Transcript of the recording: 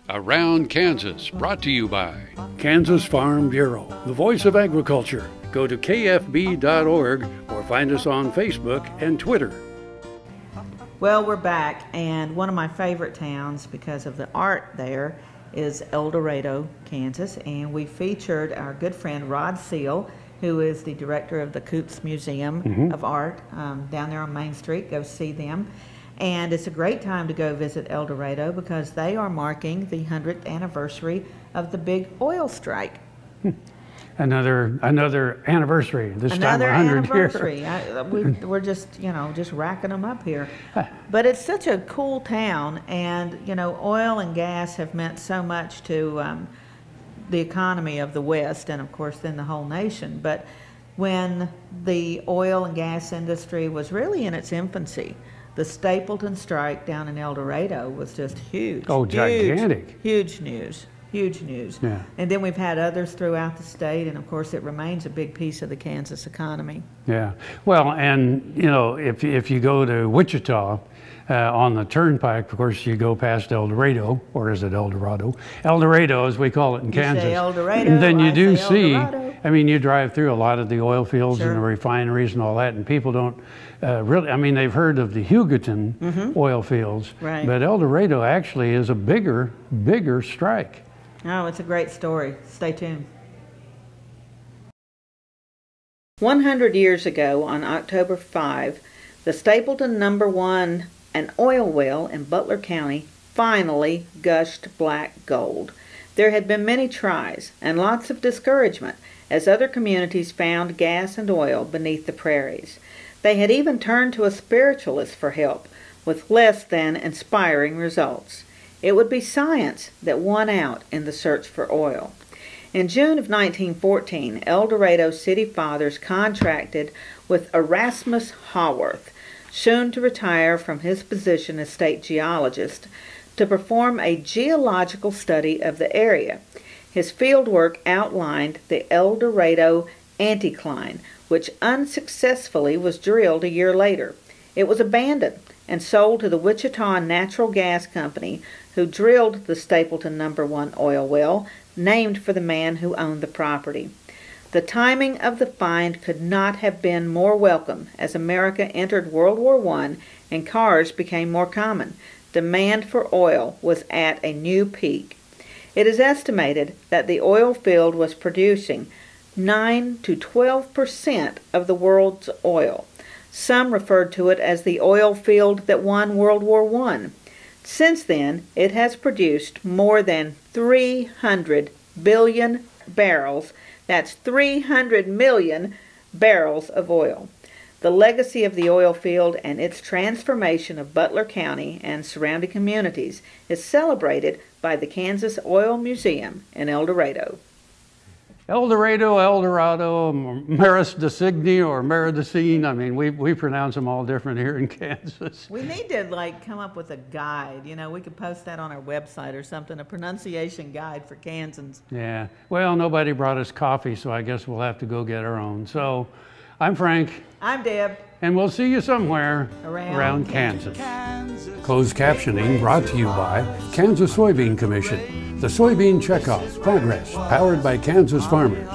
Around Kansas, brought to you by Kansas Farm Bureau, the voice of agriculture. Go to kfb.org or find us on Facebook and Twitter. Well, we're back, and one of my favorite towns because of the art there is El Dorado, Kansas, and we featured our good friend Rod Seal, who is the director of the Coots Museum of Art down there on Main Street. Go see them. And it's a great time to go visit El Dorado because they are marking the 100th anniversary of the big oil strike. Another anniversary. This Another time 100 anniversary. years. We're just, just racking them up here. But it's such a cool town, and, oil and gas have meant so much to the economy of the West and, of course, then the whole nation. But when the oil and gas industry was really in its infancy, the Stapleton strike down in El Dorado was just huge. Oh, gigantic. Huge news. Huge news. Yeah. And then we've had others throughout the state, and of course it remains a big piece of the Kansas economy. Yeah. Well, and if you go to Wichita on the turnpike, of course you go past El Dorado, or is it El Dorado? El Dorado, as we call it in Kansas. Say El Dorado, and then you do say El see, Dorado. I mean, you drive through a lot of the oil fields Sure. and the refineries and all that, and people don't really, I mean, they've heard of the Hugoton oil fields, Right. but El Dorado actually is a bigger strike. Oh, it's a great story. Stay tuned. 100 years ago, on October 5, the Stapleton No. 1, an oil well in Butler County, finally gushed black gold. There had been many tries and lots of discouragement as other communities found gas and oil beneath the prairies. They had even turned to a spiritualist for help, with less than inspiring results. It would be science that won out in the search for oil. In June of 1914, El Dorado City Fathers contracted with Erasmus Haworth, soon to retire from his position as state geologist, to perform a geological study of the area. His fieldwork outlined the El Dorado anticline, which unsuccessfully was drilled a year later. It was abandoned and sold to the Wichita Natural Gas Company, who drilled the Stapleton No. 1 oil well, named for the man who owned the property. The timing of the find could not have been more welcome as America entered World War I and cars became more common. Demand for oil was at a new peak. It is estimated that the oil field was producing 9 to 12% of the world's oil. Some referred to it as the oil field that won World War I. Since then, it has produced more than 300 billion barrels. That's 300 million barrels of oil. The legacy of the oil field and its transformation of Butler County and surrounding communities is celebrated by the Kansas Oil Museum in El Dorado. El Dorado, Maris de Signy or Meridicine. I mean, we pronounce them all different here in Kansas. We need to come up with a guide. We could post that on our website or something, a pronunciation guide for Kansans. Yeah. Well, nobody brought us coffee, so I guess we'll have to go get our own. So, I'm Frank. I'm Deb. And we'll see you somewhere around Kansas. Closed captioning brought to you by Kansas Soybean Commission. The Soybean Checkoff Progress, powered by Kansas farmers.